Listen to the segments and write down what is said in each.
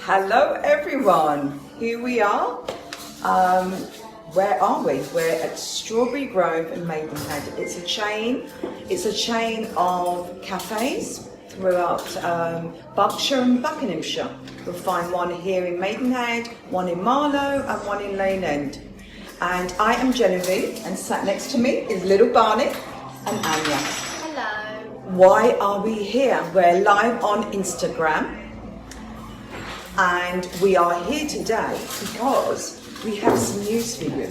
Hello everyone, here we are. Where are we? We're at Strawberry Grove in Maidenhead. It's a chain of cafes throughout Berkshire and Buckinghamshire. You'll find one here in Maidenhead, one in Marlow and one in Lane End. And I am Genevieve, and sat next to me is little Barney and Anya. Hello. Why are we here? We're live on Instagram. And we are here today because we have some news for you.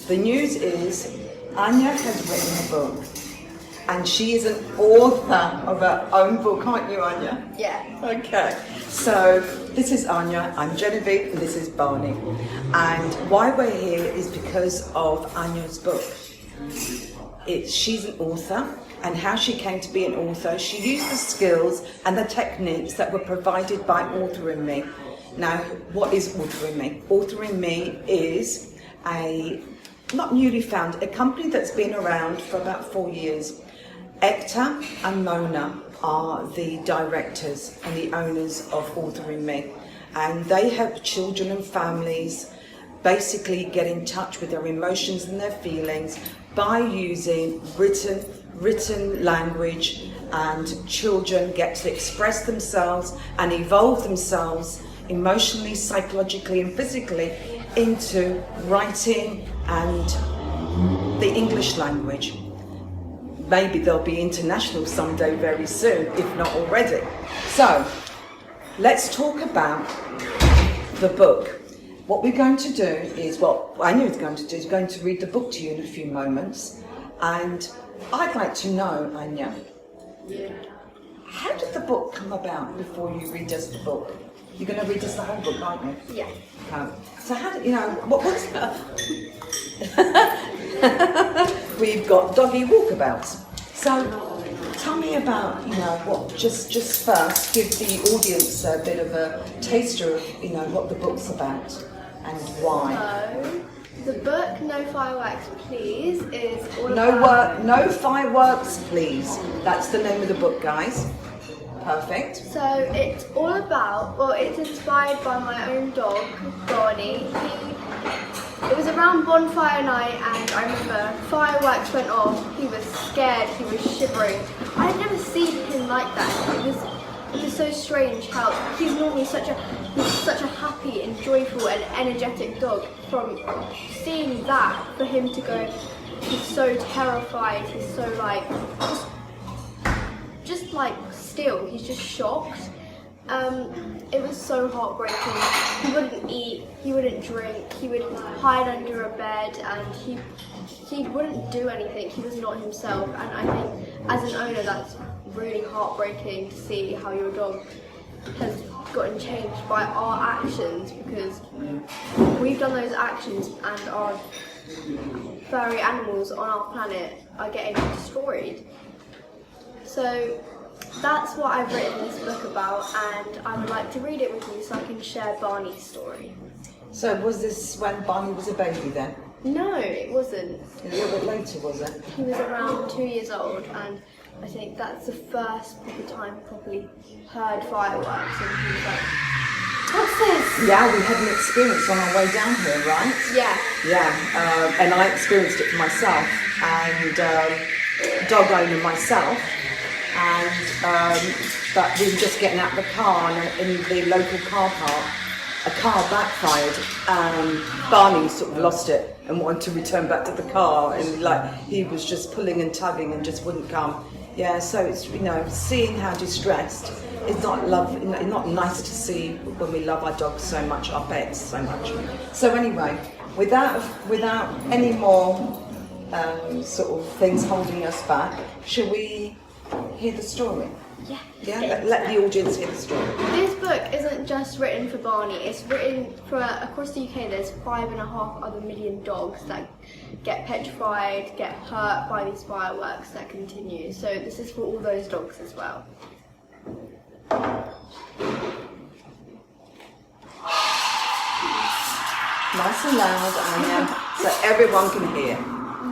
The news is Anya has written a book, and she is an author of her own book, aren't you, Anya? Yeah. Okay, so this is Anya, I'm Genevieve, and this is Barney. And why we're here is because of Anya's book. She's an author, and how she came to be an author, she used the skills and the techniques that were provided by Author in Me. Now, what is Author in Me? Author in Me is not newly found, a company that's been around for about 4 years. Hector and Mona are the directors and the owners of Author in Me, and they help children and families basically get in touch with their emotions and their feelings by using written language, and children get to express themselves and evolve themselves emotionally, psychologically and physically into writing and the English language. Maybe they'll be international someday very soon, if not already. So let's talk about the book. What we're going to do is, what Anya is going to do is going to read the book to you in a few moments. And I'd like to know, Anya, how did the book come about before you read us the book? You're going to read us the whole book, aren't you? Yeah. So how did, what's that? We've got doggy walkabouts. So tell me about, just first give the audience a bit of a taster of, what the book's about and why. So, the book, No Fireworks Please, is all about... No fireworks, please. That's the name of the book, guys. Perfect. So, it's all about, it's inspired by my own dog, Barney. It was around bonfire night, and I remember fireworks went off. He was scared, he was shivering. I'd never seen him like that. It was so strange how he's normally such a happy and joyful and energetic dog. From seeing that, for him to go, he's so terrified, he's so just like still, he's just shocked. It was so heartbreaking. He wouldn't eat, he wouldn't drink, he would hide under a bed, and he wouldn't do anything. He was not himself, and I think as an owner that's really heartbreaking to see how your dog has gotten changed by our actions, because we've done those actions and our furry animals on our planet are getting destroyed. So that's what I've written this book about, and I would like to read it with you so I can share Barney's story. So was this when Barney was a baby then? No, it wasn't. A little bit later, was it? He was around 2 years old, and I think that's the first proper time he properly heard fireworks, and he was like, "What's this?" Yeah, we had an experience on our way down here, right? Yeah. Yeah, and I experienced it for myself, and dog owner myself, and but we were just getting out of the car, and in the local car park, a car backfired, and Barney sort of lost it and wanted to return back to the car, and he was just pulling and tugging and just wouldn't come. Yeah, so it's seeing how distressed is not not nice to see when we love our dogs so much, our pets so much. So anyway, without any more sort of things holding us back, shall we hear the story? Yeah. Yeah, let the audience hear the story. This book isn't just written for Barney, it's written for, across the UK there's 5.5 other million dogs that get petrified, get hurt by these fireworks that continue. So this is for all those dogs as well. Nice and loud, Anya, so everyone can hear.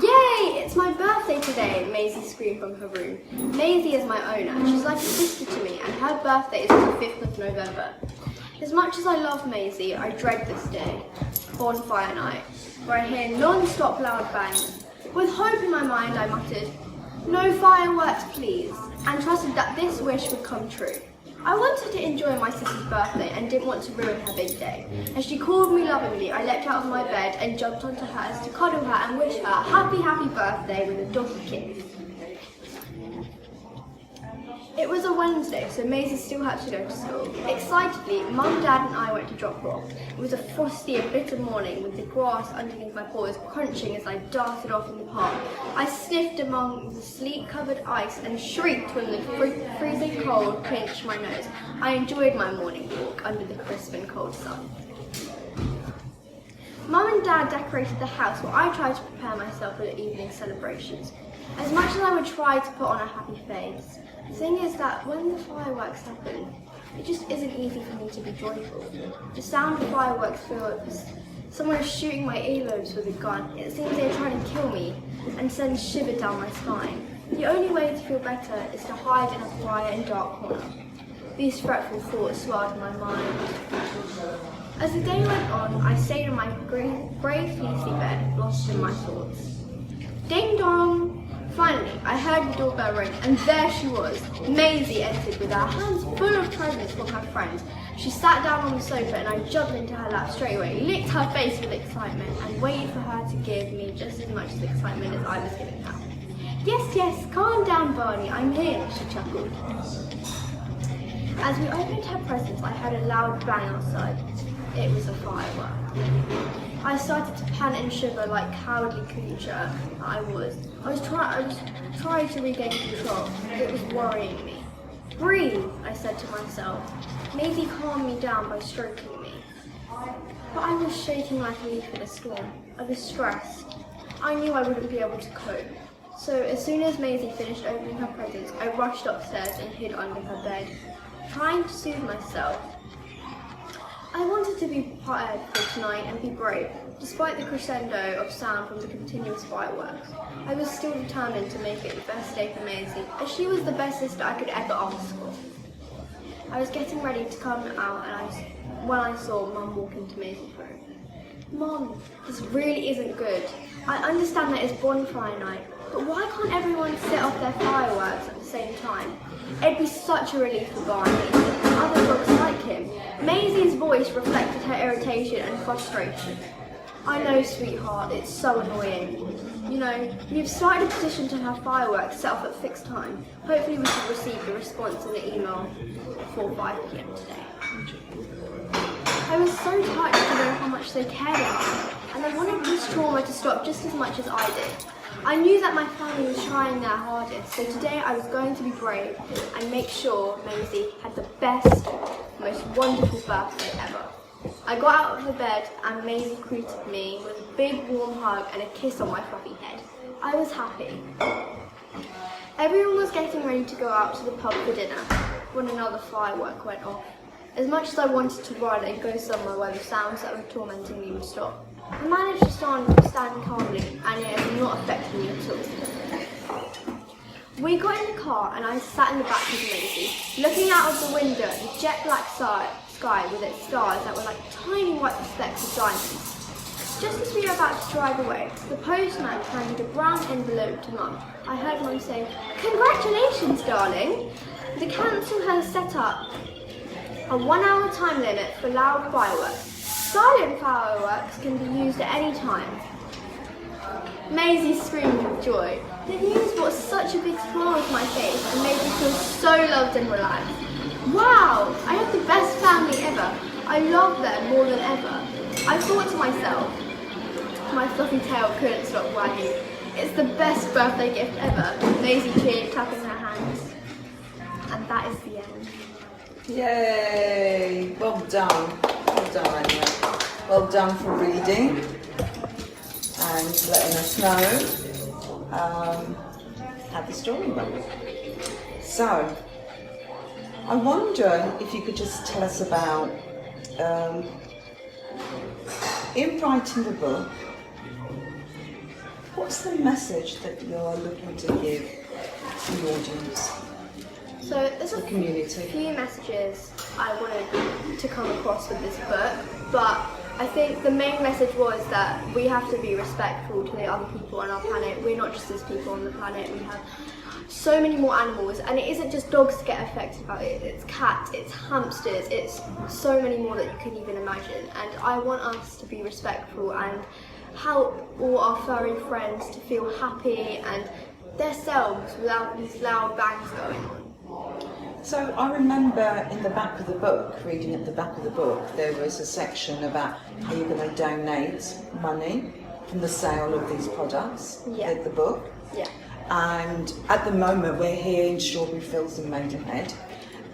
Yay! It's my birthday today, Maisie screamed from her room. Maisie is my owner. She's like a sister to me, and her birthday is on the 5th of November. As much as I love Maisie, I dread this day, bonfire night, where I hear non-stop loud bangs. With hope in my mind, I muttered, "No fireworks, please," and trusted that this wish would come true. I wanted to enjoy my sister's birthday and didn't want to ruin her big day. As she called me lovingly, I leapt out of my bed and jumped onto hers to cuddle her and wish her a happy, happy birthday with a doggy kiss. It was a Wednesday, so Maisie still had to go to school. Excitedly, Mum, Dad and I went to drop her off. It was a frosty and bitter morning with the grass underneath my paws crunching as I darted off in the park. I sniffed among the sleet-covered ice and shrieked when the freezing cold pinched my nose. I enjoyed my morning walk under the crisp and cold sun. Mum and Dad decorated the house while I tried to prepare myself for the evening celebrations. As much as I would try to put on a happy face, the thing is that when the fireworks happen, it just isn't easy for me to be joyful. The sound of fireworks feels like someone is shooting my earlobes with a gun. It seems they're trying to kill me and send shivers down my spine. The only way to feel better is to hide in a quiet and dark corner. These fretful thoughts swelled my mind. As the day went on, I stayed in my grey fleecy bed, lost in my thoughts. Ding dong! Finally, I heard the doorbell ring, and there she was. Maisie entered with her hands full of presents from her friends. She sat down on the sofa and I jumped into her lap straight away, licked her face with excitement, and waited for her to give me just as much excitement as I was giving her. "Yes, yes, calm down, Barney, I'm here," she chuckled. As we opened her presents, I heard a loud bang outside. It was a firework. I started to pant and shiver like cowardly creature I was. I was trying to regain control. It was worrying me. "Breathe," I said to myself. Maisie calmed me down by stroking me. But I was shaking like a leaf in a storm. I was stressed. I knew I wouldn't be able to cope. So as soon as Maisie finished opening her presents, I rushed upstairs and hid under her bed, trying to soothe myself. I wanted to be prepared for tonight and be brave. Despite the crescendo of sound from the continuous fireworks, I was still determined to make it the best day for Maisie, as she was the best sister I could ever ask for. I was getting ready to come out when I saw Mum walk into Maisie's room. "Mum, this really isn't good. I understand that it's bonfire night, but why can't everyone set off their fireworks at the same time? It'd be such a relief for Barney and other dogs like him." Maisie's voice reflected her irritation and frustration. "I know, sweetheart, it's so annoying. You know, we've started a petition to have fireworks set off at fixed time. Hopefully we should receive the response in the email before 5 p.m. today." I was so touched to know how much they cared about me, and I wanted this trauma to stop just as much as I did. I knew that my family was trying their hardest, so today I was going to be brave and make sure Maisie had the best, most wonderful birthday ever. I got out of the bed and Maisie greeted me with a big warm hug and a kiss on my fluffy head. I was happy. Everyone was getting ready to go out to the pub for dinner when another firework went off. As much as I wanted to run and go somewhere where the sounds that were tormenting me would stop, I managed to stand calmly, and it has not affected me at all. We got in the car and I sat in the back with Maisie, looking out of the window at the jet black sky with its stars that were like tiny white specks of diamonds. Just as we were about to drive away, the postman handed a brown envelope to Mum. I heard Mum say, "Congratulations, darling. The council has set up a 1-hour time limit for loud fireworks. Silent fireworks can be used at any time." Maisie screamed with joy. The news brought such a big smile to my face and made me feel so loved and relaxed. Wow, I have the best family ever. I love them more than ever. I thought to myself. My fluffy tail couldn't stop wagging. It's the best birthday gift ever. Maisie cheered, clapping her hands. And that is the end. Yay! Well done. Well done, Anya. Well done for reading and letting us know how the story went. So, I wonder if you could just tell us about, in writing the book, what's the message that you're looking to give the audience? So there's a community. few messages I wanted to come across with this book, but I think the main message was that we have to be respectful to the other people on our planet. We're not just these people on the planet. We have so many more animals, and it isn't just dogs that get affected by it. It's cats, it's hamsters, it's so many more that you couldn't even imagine. And I want us to be respectful and help all our furry friends to feel happy and themselves without these loud bangs going on. So I remember in the back of the book, reading at the back of the book, there was a section about how you're going to donate money from the sale of these products. Yeah. The book. Yeah. And at the moment we're here in Strawberry Fields in Maidenhead,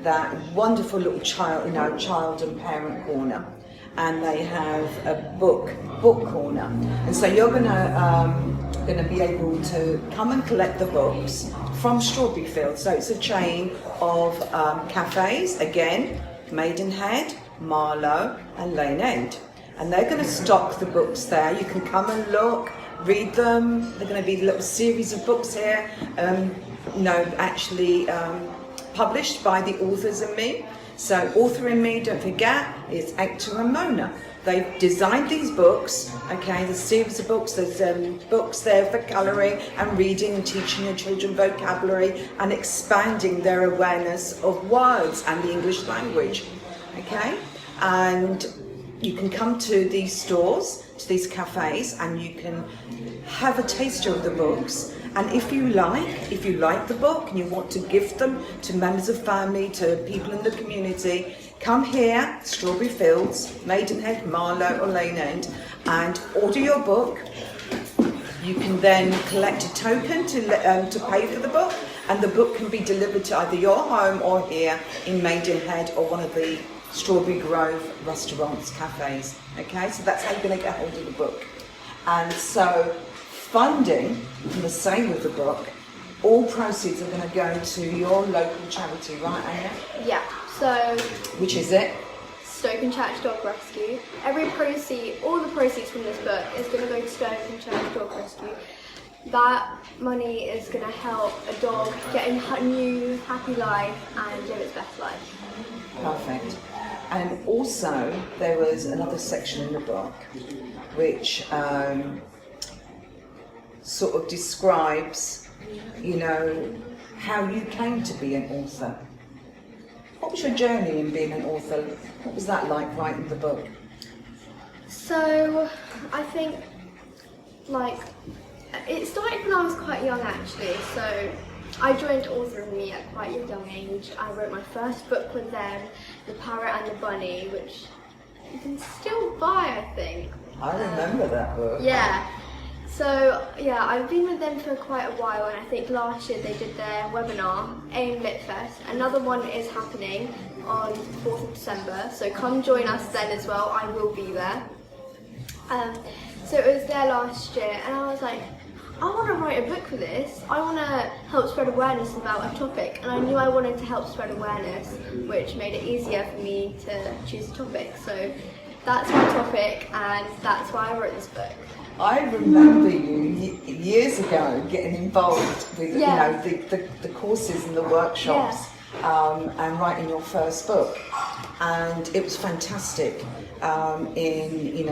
that wonderful little child, child and parent corner, and they have a book corner, and so you're gonna be able to come and collect the books from Strawberry Fields. So it's a chain of cafes, again, Maidenhead, Marlow and Lane End, and they're going to stock the books there. You can come and look, read them. They're going to be a little series of books here, actually published by the authors and me. So author and me, don't forget, is Hector and Mona. They've designed these books, okay, the series of books. There's books there for colouring and reading and teaching your children vocabulary and expanding their awareness of words and the English language, okay? And you can come to these stores, to these cafes, and you can have a taster of the books. And if you like the book and you want to gift them to members of family, to people in the community, come here, Strawberry Fields, Maidenhead, Marlow or Lane End, and order your book. You can then collect a token to pay for the book, and the book can be delivered to either your home or here in Maidenhead or one of the Strawberry Grove restaurants, cafes. Okay, so that's how you're going to get hold of the book. And so funding from the sale of the book, all proceeds are going to go to your local charity, right, Anya? Yeah, so... Which is it? Stoke and Church Dog Rescue. All the proceeds from this book is going to go to Stoke and Church Dog Rescue. That money is going to help a dog get a new, happy life and live its best life. Perfect. And also, there was another section in the book which sort of describes, how you came to be an author. What was your journey in being an author? What was that like, writing the book? So, I think, it started when I was quite young actually. So, I joined Author and Me at quite a young age. I wrote my first book with them, The Parrot and the Bunny, which you can still buy, I think. I remember that book. Yeah. So, yeah, I've been with them for quite a while, and I think last year they did their webinar, AIM Lit Fest. Another one is happening on 4th of December, so come join us then as well. I will be there. So it was there last year, and I was like, I want to write a book for this. I want to help spread awareness about a topic, and I knew I wanted to help spread awareness, which made it easier for me to choose a topic. So that's my topic, and that's why I wrote this book. I remember you years ago getting involved with the courses and the workshops, and writing your first book, and it was fantastic. In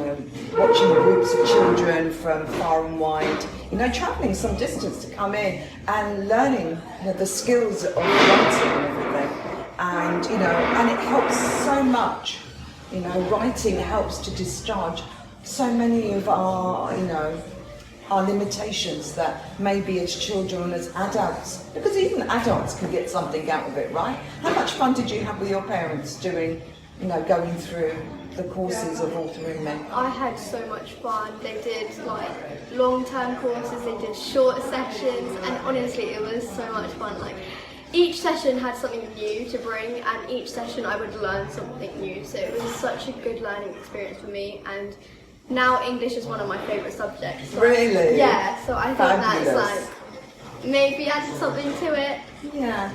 watching groups of children from far and wide, travelling some distance to come in and learning the skills of writing and everything, and it helps so much. Writing helps to discharge so many of our limitations that maybe as children and as adults, because even adults can get something out of it, right? How much fun did you have with your parents doing, going through the courses of Author and Me? I had so much fun. They did long-term courses, they did short sessions, and honestly it was so much fun. Each session had something new to bring, and each session I would learn something new, so it was such a good learning experience for me. And now English is one of my favourite subjects. Really? Yeah, so I think Fabulous. that's maybe added something to it. Yeah.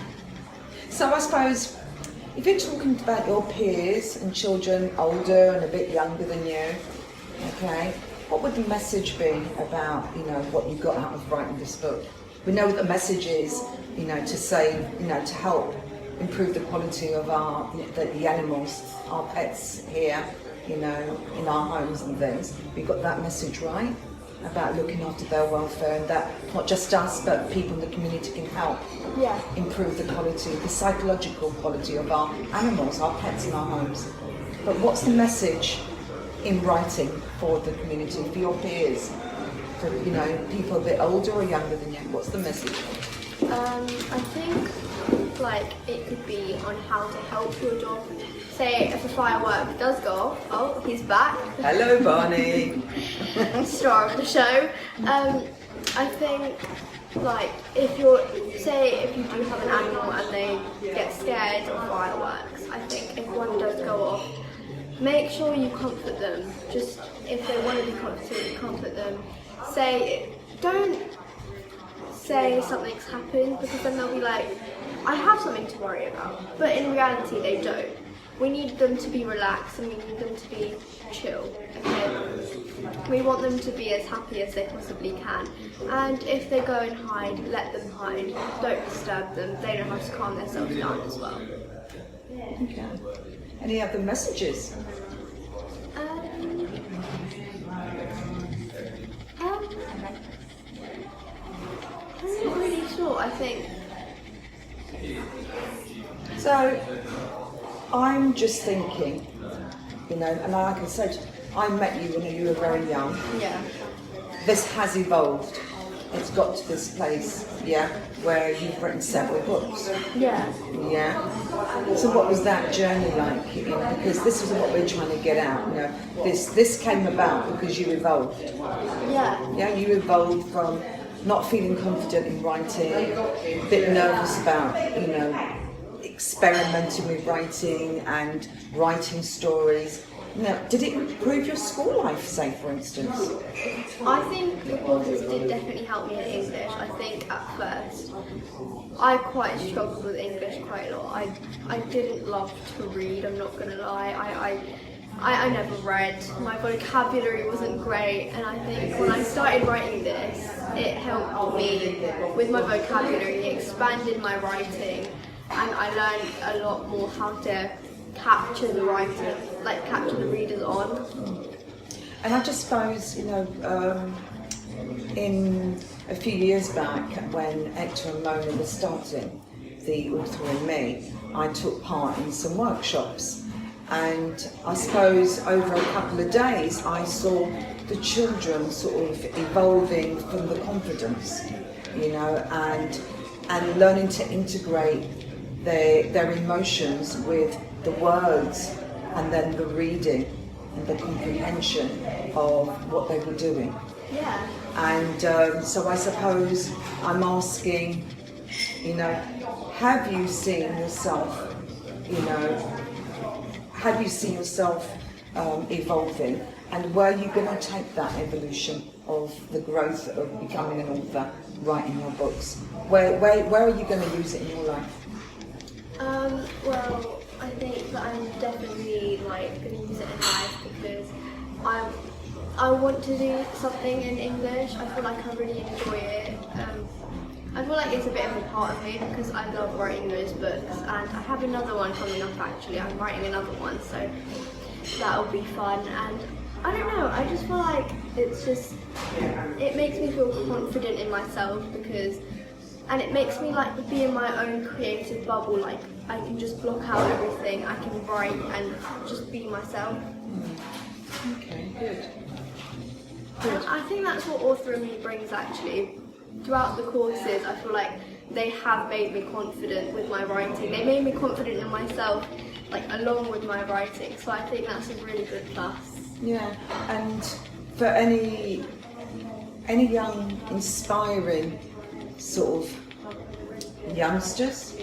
So I suppose if you're talking about your peers and children older and a bit younger than you, okay, what would the message be about, what you got out of writing this book? We know what the message is, to say, to help improve the quality of the animals, our pets here, you know, in our homes and things. We got that message right about looking after their welfare, and that not just us but people in the community can help improve the quality, the psychological quality of our animals, our pets in our homes. But what's the message in writing for the community, for your peers, for, you know, people a bit older or younger than you? What's the message? I think like it could be on how to help your dog. Say if a firework does go off, oh, he's back. Hello, Barney. Star of the show. I think like if you do have an animal and they get scared of fireworks, I think if one does go off, make sure you comfort them. Just if they want to be comforted, comfort them. Don't say something's happened, because then they'll be like, I have something to worry about. But in reality, they don't. We need them to be relaxed and we need them to be chill, okay? We want them to be as happy as they possibly can. And if they go and hide, let them hide. Don't disturb them. They know how to calm themselves down as well. Okay. Any other messages? I'm not really sure, I think. So, I'm just thinking, you know, and like I said, I met you when you were very young. Yeah. This has evolved. It's got to this place, yeah, where you've written several books. Yeah. Yeah. So what was that journey like? You know, because this is what we're trying to get out. You know, this came about because you evolved. Yeah. Yeah, you evolved from not feeling confident in writing, a bit nervous about, you know, experimenting with writing and writing stories. Now, did it improve your school life, say, for instance? I think the courses did definitely help me in English. I think at first I quite struggled with English quite a lot. I didn't love to read, I'm not going to lie. I never read, my vocabulary wasn't great, and I think when I started writing this, it helped me with my vocabulary, it expanded my writing, and I learned a lot more how to capture the writer, like capture the readers on. And I just suppose, you know, in a few years back when Hector and Mona were starting The Author and Me, I took part in some workshops, and I suppose over a couple of days I saw the children sort of evolving from the confidence, you know, and learning to integrate their emotions with the words and then the reading and the comprehension of what they were doing. Yeah. And so I suppose I'm asking, you know, have you seen yourself, you know, have you seen yourself evolving, and where are you going to take that evolution of the growth of becoming an author, writing your books? Where are you going to use it in your life? Well, I think that I'm definitely like going to use it in life, because I want to do something in English. I feel like I really enjoy it. I feel like it's a bit of a part of me because I love writing those books, and I have another one coming up actually. I'm writing another one, so that'll be fun. And I don't know, I just feel like it makes me feel confident in myself, and it makes me like be in my own creative bubble. Like I can just block out everything, I can write and just be myself. Okay, good. And I think that's what Author and Me brings actually. Throughout the courses, I feel like they have made me confident with my writing. They made me confident in myself, like along with my writing. So I think that's a really good plus. Yeah, and for any young, inspiring sort of youngsters,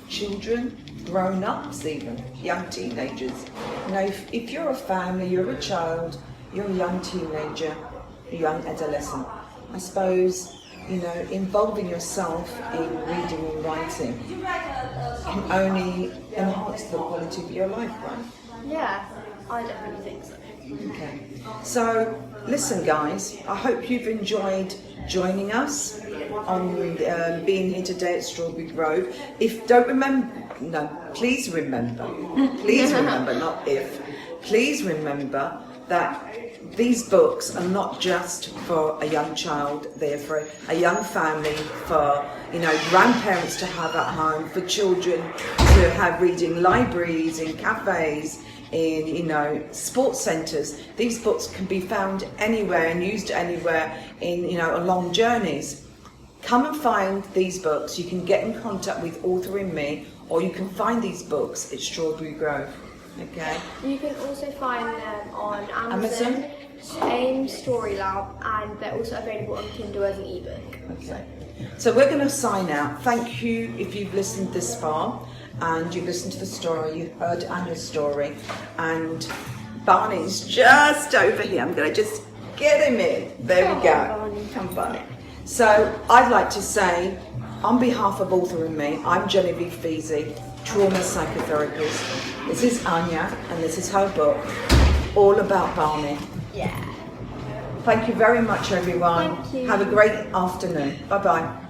children, grown-ups even, young teenagers. You know, if you're a family, you're a child, you're a young teenager, a young adolescent, I suppose, you know, involving yourself in reading and writing can only enhance the quality of your life, right? Yeah, I definitely think so. Okay. So, listen guys, I hope you've enjoyed joining us on being here today at Strawberry Grove. If don't no, please remember, not if, please remember that these books are not just for a young child, they're for a young family, for, you know, grandparents to have at home, for children to have reading libraries, in cafes, in, you know, sports centres. These books can be found anywhere and used anywhere in, you know, long journeys. Come and find these books. You can get in contact with Author in Me, or you can find these books at Strawberry Grove. Okay. You can also find them on Amazon, AIM Story Lab, and they're also available on Kindle as an ebook. Okay. So we're going to sign out. Thank you if you've listened this far and you've listened to the story, you heard Anya's story, and Barney's just over here. I'm going to just get him in. There we go. Barney. Come Barney. So I'd like to say, on behalf of Author in Me, I'm Genevieve Feasy, trauma psychotherapist. This is Anya, and this is her book, all about Barney. Yeah. Thank you very much, everyone. Thank you. Have a great afternoon. Bye-bye.